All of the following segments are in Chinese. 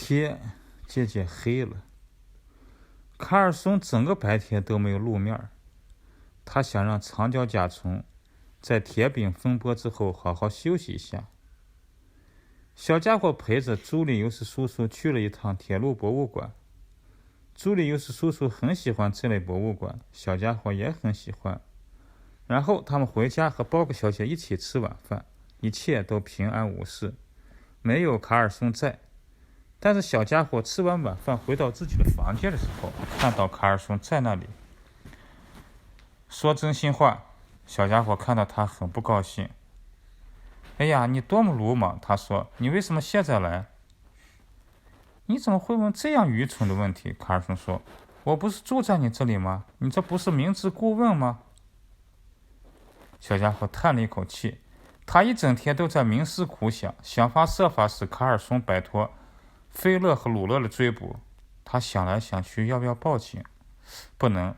天渐渐黑了，卡尔松整个白天都没有露面。他想让长脚甲虫在铁饼风波之后好好休息一下。小家伙陪着朱利尤斯叔叔去了一趟铁路博物馆。朱利尤斯叔叔很喜欢这类博物馆，小家伙也很喜欢。然后他们回家和包克小姐一起吃晚饭，一切都平安无事，没有卡尔松在。但是小家伙吃完晚饭回到自己的房间的时候，看到卡尔松在那里。说真心话，小家伙看到他很不高兴。哎呀，你多么鲁莽！他说，你为什么现在来？你怎么会问这样愚蠢的问题？卡尔松说，我不是住在你这里吗？你这不是明知故问吗？小家伙叹了一口气，他一整天都在冥思苦想，想方设法使卡尔松摆脱菲勒和鲁勒的追捕。他想来想去，要不要报警？不能，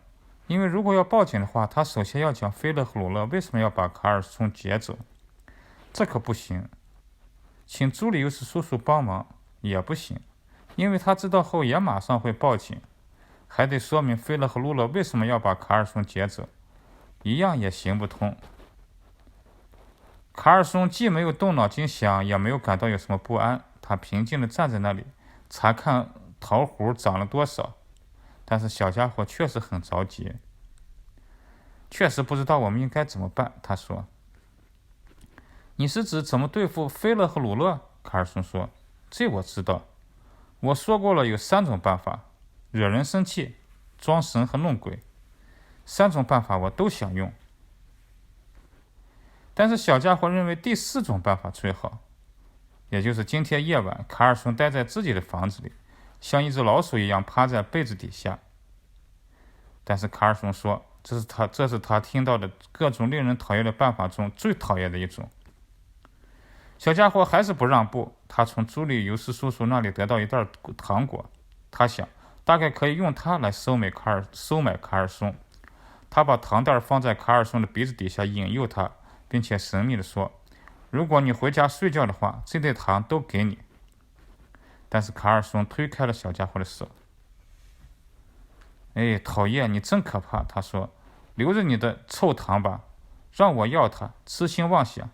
因为如果要报警的话，他首先要讲菲勒和鲁勒为什么要把卡尔松劫走，这可不行。请朱利尤斯叔叔帮忙也不行，因为他知道后也马上会报警。还得说明菲勒和鲁勒为什么要把卡尔松劫走，一样也行不通。卡尔松既没有动脑筋想，也没有感到有什么不安，他平静地站在那里，查看桃核长了多少。但是小家伙确实很着急，确实不知道我们应该怎么办。他说，你是指怎么对付菲勒和鲁勒？卡尔松说，这我知道，我说过了，有3种办法：惹人生气、装神和弄鬼。3种办法我都想用，但是小家伙认为第4种办法最好，也就是今天夜晚卡尔松待在自己的房子里，像一只老鼠一样趴在被子底下。但是卡尔松说，这是他听到的各种令人讨厌的办法中最讨厌的一种。小家伙还是不让步，他从朱利尤斯叔叔那里得到一袋糖果，他想大概可以用它来收买卡尔松。他把糖袋放在卡尔松的鼻子底下引诱他，并且神秘地说，如果你回家睡觉的话，这袋糖都给你。但是卡尔松推开了小家伙的手。哎，讨厌，你真可怕，他说，留着你的臭糖吧，让我要它，痴心妄想。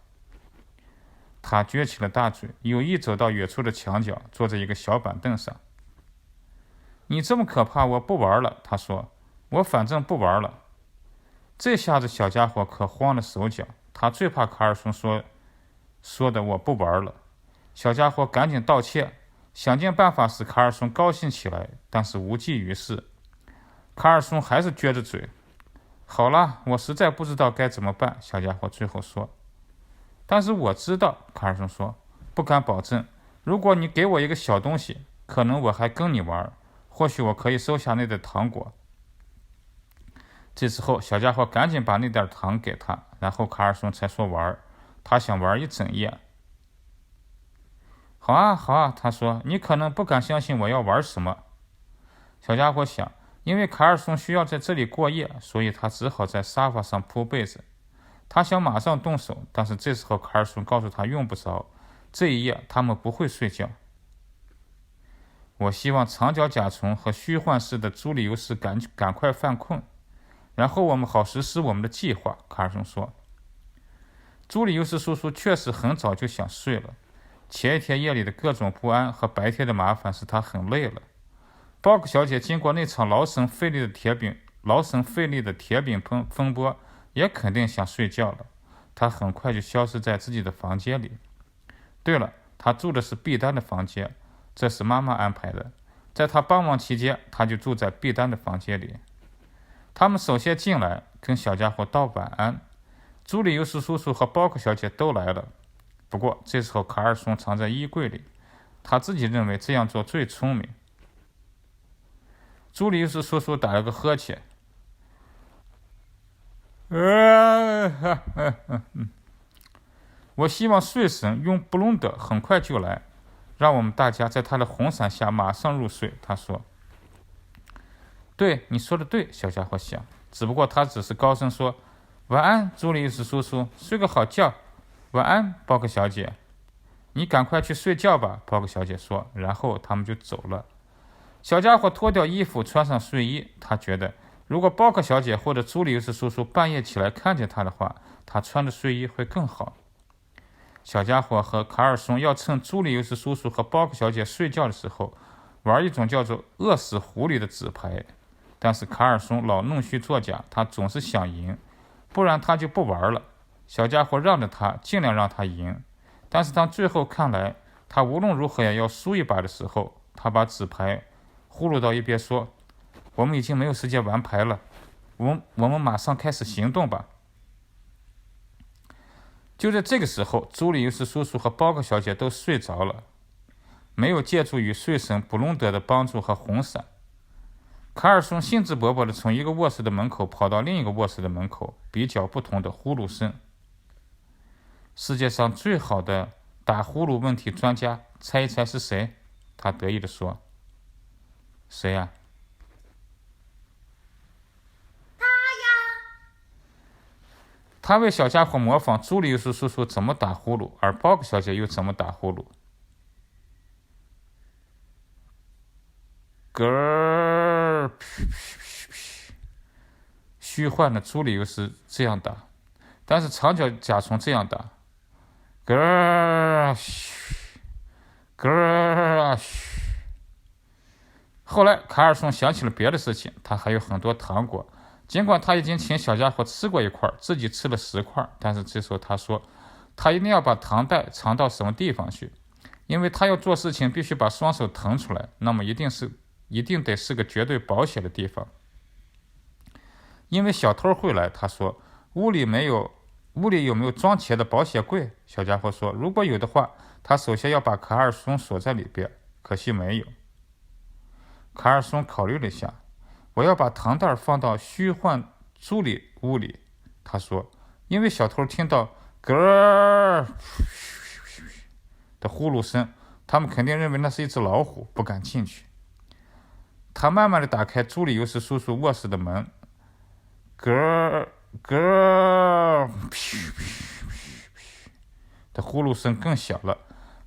他撅起了大嘴，有意走到远处的墙角，坐在一个小板凳上。你这么可怕，我不玩了，他说，我反正不玩了。这下子小家伙可慌了手脚，他最怕卡尔松说的我不玩了。小家伙赶紧道歉，想尽办法使卡尔松高兴起来，但是无济于事。卡尔松还是撅着嘴。好了，我实在不知道该怎么办，小家伙最后说。但是我知道，卡尔松说，不敢保证。如果你给我一个小东西，可能我还跟你玩，或许我可以收下那袋糖果。这时候小家伙赶紧把那袋糖给他，然后卡尔松才说玩，他想玩一整夜。好啊好啊，他说，你可能不敢相信我要玩什么。小家伙想，因为卡尔松需要在这里过夜，所以他只好在沙发上铺被子。他想马上动手，但是这时候卡尔松告诉他用不着，这一夜他们不会睡觉。我希望长脚甲虫和虚幻式的朱利尤斯赶快犯困，然后我们好实施我们的计划，卡尔松说。朱利尤斯叔叔确实很早就想睡了，前一天夜里的各种不安和白天的麻烦使他很累了。鲍克小姐经过那场劳神费力的铁饼风波，也肯定想睡觉了。她很快就消失在自己的房间里。对了，她住的是毕丹的房间，这是妈妈安排的。在她帮忙期间，她就住在毕丹的房间里。他们首先进来，跟小家伙道晚安。朱利尤斯叔叔和鲍克小姐都来了。不过这时候卡尔松藏在衣柜里，他自己认为这样做最聪明。朱利尤斯叔叔打了个呵欠。我希望睡神用布隆德很快就来，让我们大家在他的红伞下马上入睡，他说。对，你说的对，小家伙想，只不过他只是高声说，晚安，朱利尤斯叔叔，睡个好觉，晚安，鲍克小姐。你赶快去睡觉吧，包克小姐说，然后他们就走了。小家伙脱掉衣服，穿上睡衣。他觉得，如果包克小姐或者朱利尤斯叔叔半夜起来看见他的话，他穿着睡衣会更好。小家伙和卡尔松要趁朱利尤斯叔叔和包克小姐睡觉的时候，玩一种叫做饿死狐狸的纸牌。但是卡尔松老弄虚作假，他总是想赢，不然他就不玩了。小家伙让着他，尽量让他赢。但是当最后看来他无论如何也要输一把的时候，他把纸牌呼噜到一边说：“我们已经没有时间玩牌了，我们马上开始行动吧。”就在这个时候，朱利尤斯叔叔和包克小姐都睡着了，没有借助于睡神布隆德的帮助和红伞。卡尔松兴致勃勃地从一个卧室的门口跑到另一个卧室的门口，比较不同的呼噜声。世界上最好的打呼噜问题专家，猜一猜是谁？他得意地说：“谁呀？”他呀！他为小家伙模仿朱利尤斯叔叔怎么打呼噜，而包克小姐又怎么打呼噜。嗝儿，虚幻的朱利尤斯这样打，但是长脚甲虫这样打。嗝儿，嗝儿，后来卡尔松想起了别的事情，他还有很多糖果。尽管他已经请小家伙吃过一块，自己吃了10块，但是这时候他说，他一定要把糖袋藏到什么地方去，因为他要做事情必须把双手腾出来，那么一定得是个绝对保险的地方。因为小偷会来，他说，屋里有没有装钱的保险柜？小家伙说，如果有的话，他首先要把卡尔松锁在里边，可惜没有。卡尔松考虑了一下，我要把糖袋放到虚幻朱里屋里，他说，因为小偷听到咯儿的呼噜声，他们肯定认为那是一只老虎，不敢进去。他慢慢地打开朱里尤斯叔叔卧室的门，咯儿咯儿的呼噜声更小了。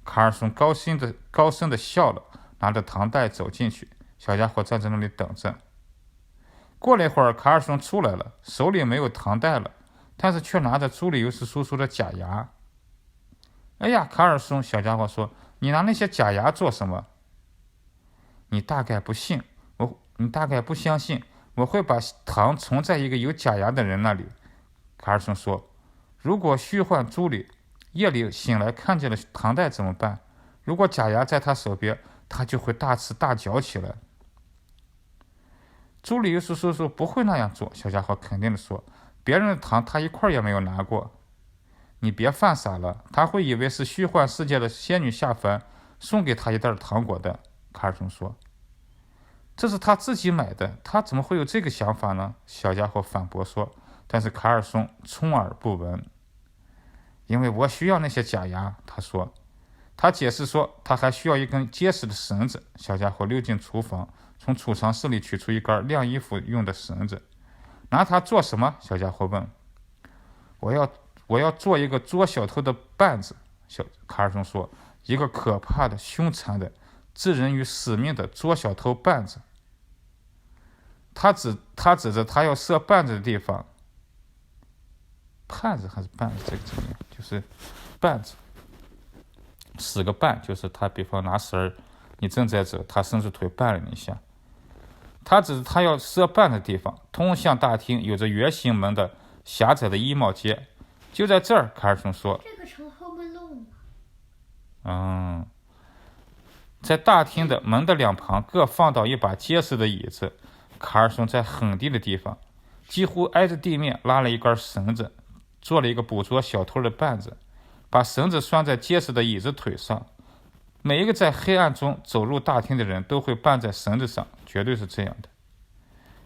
卡尔松高声的笑了，拿着糖袋走进去。小家伙站在那里等着。过了一会儿，卡尔松出来了，手里没有糖袋了，但是却拿着朱利尤斯叔叔的假牙。哎呀，卡尔松，小家伙说，你拿那些假牙做什么？你大概不相信我会把糖存在一个有假牙的人那里。卡尔松说，如果虚幻朱莉夜里醒来看见了糖袋怎么办？如果假牙在他手边，他就会大吃大嚼起来。朱利尤斯叔叔不会那样做，小家伙肯定地说，别人的糖他一块也没有拿过。你别犯傻了，他会以为是虚幻世界的仙女下凡送给他一袋糖果的。卡尔松说，这是他自己买的，他怎么会有这个想法呢？小家伙反驳说，但是卡尔松充耳不闻。因为我需要那些假牙，他说。他解释说，他还需要一根结实的绳子。小家伙溜进厨房，从储藏室里取出一根晾衣服用的绳子。拿它做什么？小家伙问。我要做一个捉小偷的绊子。卡尔松说，一个可怕的、凶残的、置人于死命的捉小偷绊子。他指着他要设绊子的地方。绊子还是绊子？这个怎么样？就是绊子。使个绊，就是他比方拿绳儿，你正在走，他伸出腿绊了你一下。他指着他要设绊的地方，通向大厅有着圆形门的狭窄的衣帽间。就在这儿，卡尔松说。这个成后门路吗？在大厅的门的两旁各放到一把结实的椅子。卡尔松在很低的地方，几乎挨着地面，拉了一根绳子，做了一个捕捉小偷的绊子。把绳子拴在结实的椅子腿上，每一个在黑暗中走入大厅的人都会绊在绳子上，绝对是这样的。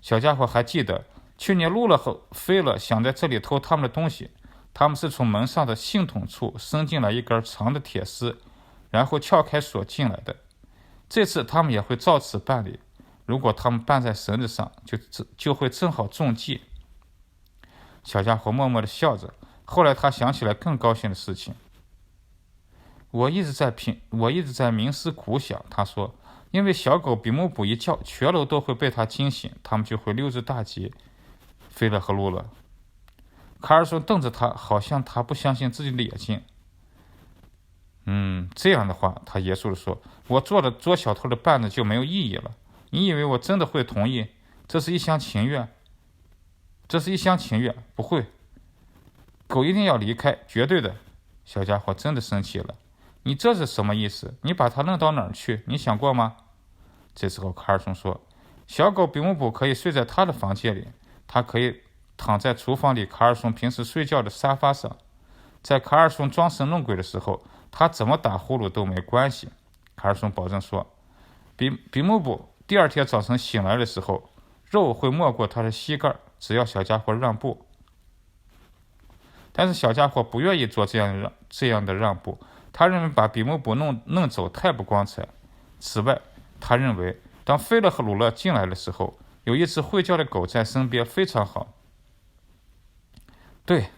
小家伙还记得，去年路了后，飞了想在这里偷他们的东西，他们是从门上的信筒处伸进来一根长的铁丝，然后撬开锁进来的。这次他们也会照此办理，如果他们绊在绳子上，就会正好中计。小家伙默默地笑着。后来他想起来更高兴的事情。我一直在冥思苦想。他说，因为小狗比木布一叫，全楼都会被它惊醒，他们就会溜之大吉。菲勒和鲁勒。卡尔松瞪着他，好像他不相信自己的眼睛。这样的话，他严肃地说，我做了捉小偷的绊子就没有意义了。你以为我真的会同意？这是一厢情愿。不会。狗一定要离开，绝对的。小家伙真的生气了。你这是什么意思？你把它弄到哪儿去？你想过吗？这时候卡尔松说，小狗比木布可以睡在他的房间里，他可以躺在厨房里卡尔松平时睡觉的沙发上。在卡尔松装神弄鬼的时候，他怎么打呼噜都没关系。卡尔松保证说，比木布第二天早晨醒来的时候，肉会没过他的膝盖，只要小家伙让步。但是小家伙不愿意做这样的让步，他认为把比木布弄走太不光彩。此外，他认为当菲勒和鲁勒进来的时候，有一只会叫的狗在身边非常好。对，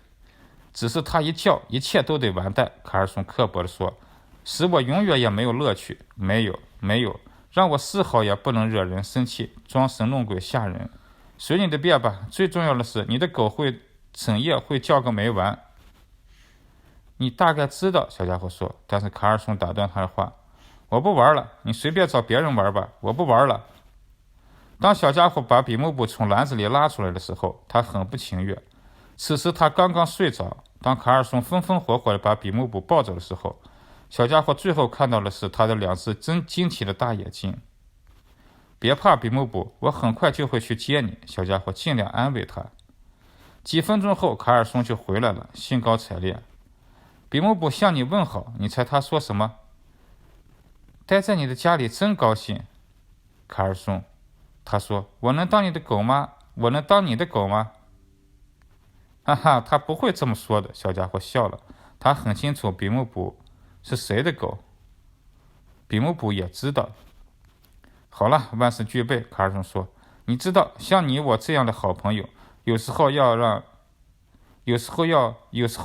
只是他一叫，一切都得完蛋。卡尔松刻薄地说，使我永远也没有乐趣。没有，让我丝毫也不能惹人生气，装神弄鬼吓人。随你的便吧，最重要的是你的狗会整夜会叫个没完。你大概知道，小家伙说。但是卡尔松打断他的话，我不玩了，你随便找别人玩吧，我不玩了。当小家伙把比木布从篮子里拉出来的时候，他很不情愿。此时他刚刚睡着。当卡尔松风风火火地把比木布抱走的时候，小家伙最后看到的是他的两只真惊奇的大眼睛。别怕，比木布，我很快就会去接你。小家伙尽量安慰他。几分钟后，卡尔松就回来了，兴高采烈。比木布向你问好，你猜他说什么？待在你的家里真高兴。卡尔松，他说，我能当你的狗吗？我能当你的狗吗？哈哈，他不会这么说的。小家伙笑了，他很清楚比木布是谁的狗。比木布也知道。好了，万事俱备。卡尔松说，你知道，像你我这样的好朋友，有时候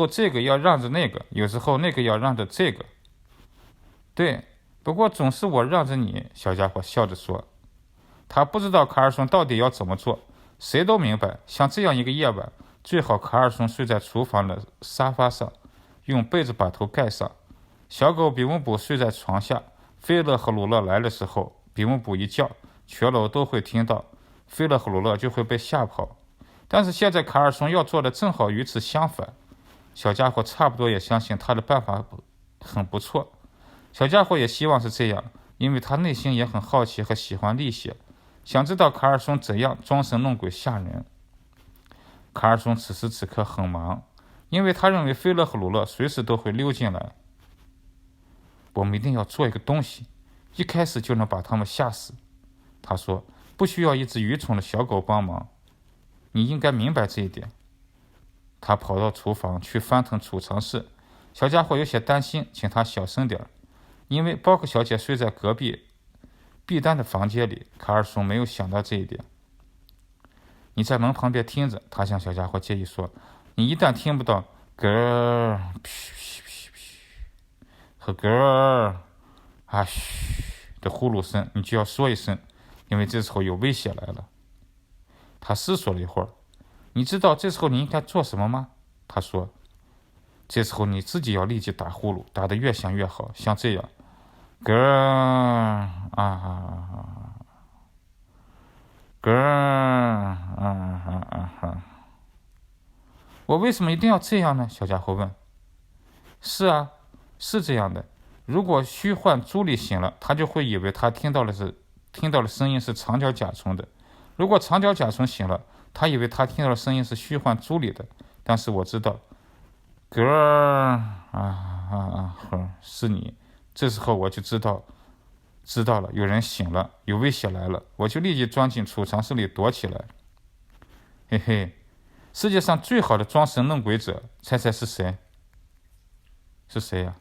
这个要让着那个，有时候那个要让着这个。对，不过总是我让着你。小家伙笑着说。他不知道卡尔松到底要怎么做，谁都明白，像这样一个夜晚，最好卡尔松睡在厨房的沙发上，用被子把头盖上。小狗比木布睡在床下。菲勒和鲁勒来的时候，比木布一叫，全楼都会听到，菲勒和鲁勒就会被吓跑。但是现在卡尔松要做的正好与此相反。小家伙差不多也相信他的办法很不错。小家伙也希望是这样，因为他内心也很好奇和喜欢历险，想知道卡尔松怎样装神弄鬼吓人。卡尔松此时此刻很忙，因为他认为菲勒和鲁勒随时都会溜进来。我们一定要做一个东西，一开始就能把他们吓死。他说，不需要一只愚蠢的小狗帮忙，你应该明白这一点。他跑到厨房去翻腾储藏室。小家伙有些担心，请他小声点，因为包克小姐睡在隔壁碧丹的房间里。卡尔松没有想到这一点。你在门旁边听着，他向小家伙建议说，你一旦听不到咯儿和咯儿嘘的呼噜声，你就要说一声，因为这时候有危险来了。他思索了一会儿，你知道这时候你应该做什么吗？他说，这时候你自己要立即打呼噜，打得越响越好，像这样，咯儿咯儿我为什么一定要这样呢？小家伙问。是啊，是这样的。如果虚幻朱莉醒了，他就会以为他听到的声音是长脚甲虫的。如果长脚甲虫醒了，他以为他听到的声音是虚幻朱莉的。但是我知道，咯儿是你。这时候我就知道了，有人醒了，有危险来了，我就立即钻进储藏室里躲起来。嘿嘿，世界上最好的装神弄鬼者，猜猜是谁？是谁呀？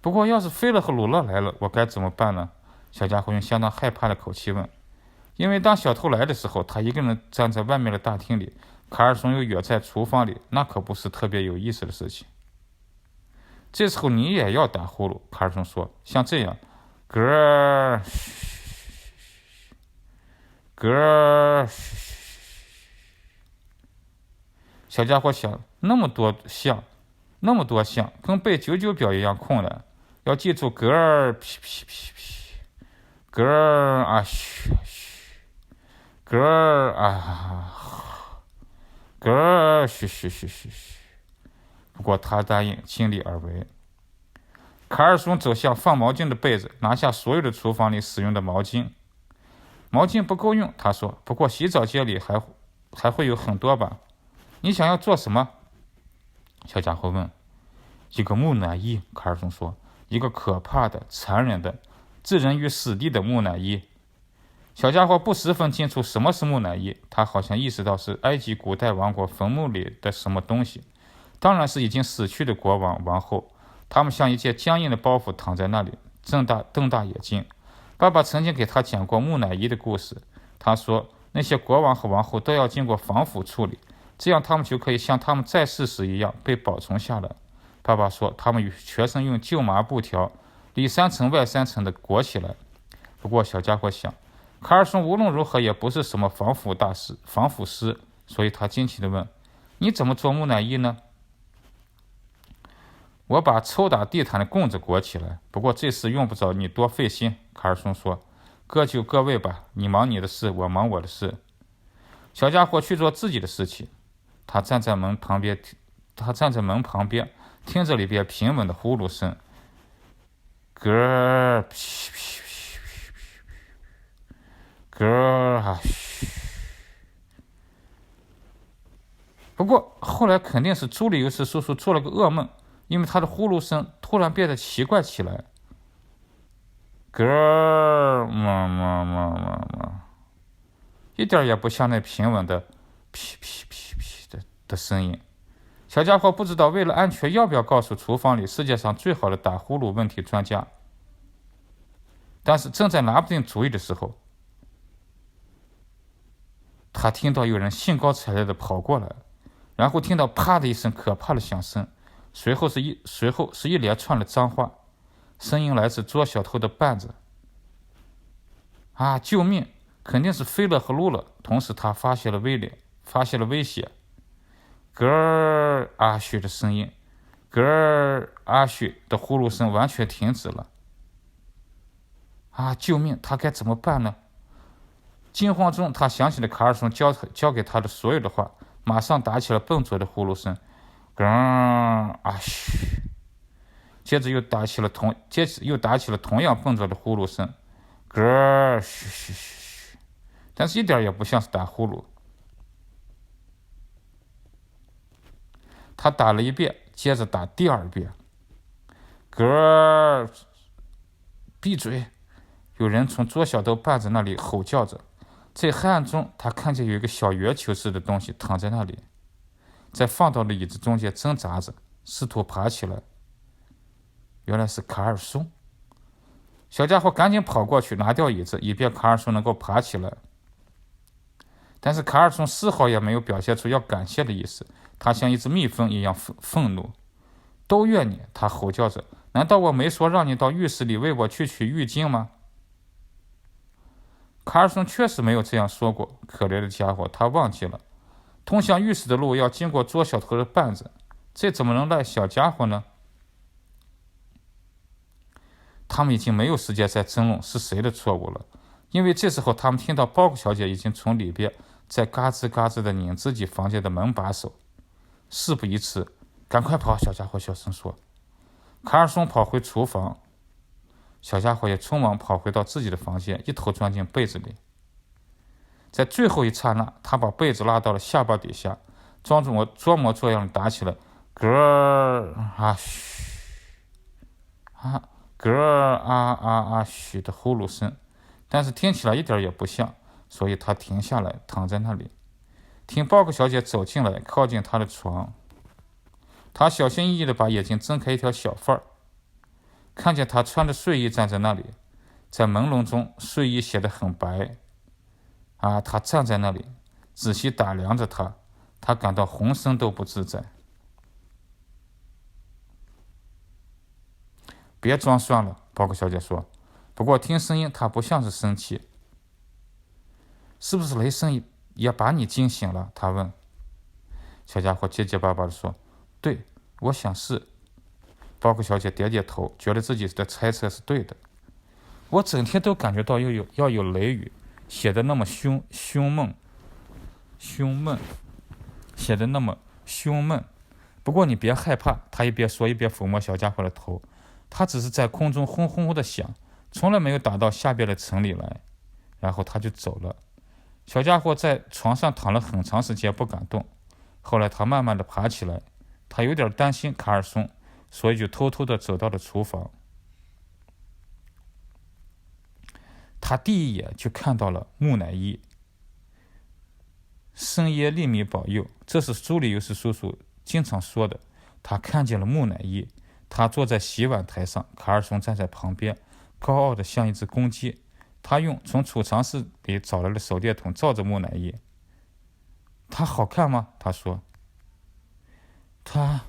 不过要是菲勒和鲁勒来了，我该怎么办呢？小家伙用相当害怕的口气问。因为当小偷来的时候，他一个人站在外面的大厅里，卡尔松又约在厨房里，那可不是特别有意思的事情。这时候你也要打呼噜，卡尔松说，像这样，咯儿咯儿。小家伙想，那么多项，跟背九九表一样困难。要记住，咯儿噼噼噼噼，咯儿啊嘘嘘，咯儿啊，咯儿嘘嘘嘘嘘嘘。不过他答应尽力而为。卡尔松走向放毛巾的被子，拿下所有的厨房里使用的毛巾。毛巾不够用，他说，不过洗澡间里还会有很多吧。你想要做什么？小家伙问。一个木乃伊，卡尔松说，一个可怕的、残忍的、置人于死地的木乃伊。小家伙不十分清楚什么是木乃伊，他好像意识到是埃及古代王国坟墓里的什么东西，当然是已经死去的国王、王后。他们像一件僵硬的包袱躺在那里，瞪大眼睛。爸爸曾经给他讲过木乃伊的故事，他说那些国王和王后都要经过防腐处理，这样他们就可以像他们在世时一样被保存下来。爸爸说他们全身用旧麻布条里3层外3层的裹起来。不过小家伙想，卡尔松无论如何也不是什么防腐师，所以他惊奇地问，你怎么做木乃伊呢？我把抽打地毯的棍子裹起来，不过这事用不着你多费心。卡尔松说，各就各位吧，你忙你的事，我忙我的事。小家伙去做自己的事情。他站在门旁边，听着里边平稳的呼噜声，咯儿噼噼噼噼咯儿啊嘘。不过后来肯定是朱利尤斯叔叔做了个噩梦，因为他的呼噜声突然变得奇怪起来，咯儿一点也不像那平稳的噼噼噼噼的声音。小家伙不知道为了安全要不要告诉厨房里世界上最好的打呼噜问题专家，但是正在拿不定主意的时候，他听到有人兴高采烈地跑过来，然后听到啪的一声可怕的响声，随后是一连串的脏话，声音来自捉小偷的绊子。啊！救命！肯定是菲勒和露勒。同时，他发现了威胁。咯儿阿许的声音，咯儿阿许的呼噜声完全停止了。啊！救命！他该怎么办呢？惊慌中，他想起了卡尔松教给他的所有的话，马上打起了笨拙的呼噜声，咯儿阿许。接着又打起了同样笨拙的呼噜声，咯儿嘘嘘嘘，但是一点也不像是打呼噜。他打了一遍，接着打第2遍，咯儿，闭嘴！有人从捉小偷绊子那里吼叫着。在黑暗中，他看见有一个小圆球似的东西躺在那里，在放倒的椅子中间挣扎着，试图爬起来。原来是卡尔松。小家伙赶紧跑过去拿掉椅子，以便卡尔松能够爬起来。但是卡尔松丝毫也没有表现出要感谢的意思，他像一只蜜蜂一样愤怒。都怨你！他吼叫着，难道我没说让你到浴室里为我去取浴巾吗？卡尔松确实没有这样说过，可怜的家伙，他忘记了。通向浴室的路要经过捉小偷的绊子，这怎么能赖小家伙呢？他们已经没有时间再争论是谁的错误了，因为这时候他们听到包谷小姐已经从里边在嘎吱嘎吱地拧自己房间的门把手。事不宜迟，赶快跑！小家伙小声说。卡尔松跑回厨房，小家伙也匆忙跑回到自己的房间，一头钻进被子里。在最后一刹那，他把被子拉到了下巴底下，装模作样的打起了咯儿啊嘘啊咯儿啊嘘的呼噜声，但是听起来一点也不像，所以他停下来，躺在那里，听包谷小姐走进来，靠近他的床。他小心翼翼地把眼睛睁开一条小缝儿，看见他穿着睡衣站在那里，在朦胧中，睡衣显得很白。他站在那里，仔细打量着他，他感到浑身都不自在。别装蒜了，报告小姐说。不过听声音，她不像是生气。是不是雷声也把你惊醒了？她问。小家伙结结巴巴地说：“对，我想是。”报告小姐点点头，觉得自己的猜测是对的。我整天都感觉到要有雷雨，写得那么凶闷，写得那么凶闷。不过你别害怕，他一边说一边抚摸小家伙的头。他只是在空中轰轰的响，从来没有打到下边的城里来。然后他就走了。小家伙在床上躺了很长时间不敢动。后来他慢慢的爬起来，他有点担心卡尔松，所以就偷偷的走到了厨房。他第一眼就看到了木乃伊。圣耶利米保佑，这是朱利尤斯叔叔经常说的。他看见了木乃伊，他坐在洗碗台上，卡尔松站在旁边，高傲的像一只公鸡。他用从储藏室里找来的手电筒照着木乃伊。他好看吗？他说。他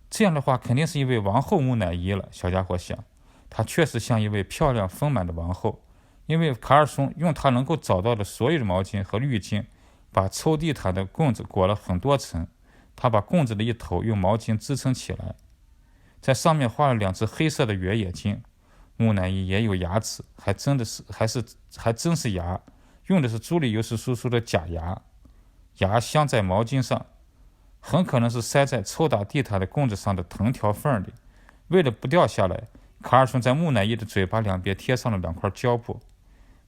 这样的话肯定是一位王后木乃伊了，小家伙想。他确实像一位漂亮丰满的王后，因为卡尔松用他能够找到的所有的毛巾和浴巾，把抽地毯的棍子裹了很多层。他把棍子的一头用毛巾支撑起来，在上面画了2只黑色的圆眼睛。木乃伊也有牙齿，还真是牙，用的是朱利尤斯叔叔的假牙，牙镶在毛巾上，很可能是塞在抽打地毯的棍子上的藤条缝里。为了不掉下来，卡尔松在木乃伊的嘴巴两边贴上了2块胶布。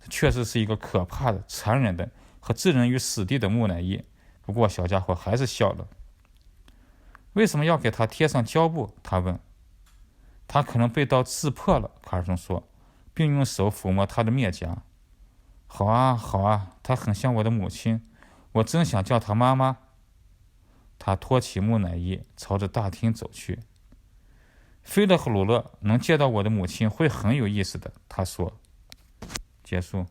这确实是一个可怕的、残忍的和置人于死地的木乃伊。不过小家伙还是笑了。为什么要给他贴上胶布？他问。他可能被刀刺破了，卡尔松说，并用手抚摸他的面颊。好啊，好啊，他很像我的母亲，我真想叫他妈妈。他托起木乃伊，朝着大厅走去。菲勒和鲁勒能见到我的母亲会很有意思的，他说。结束。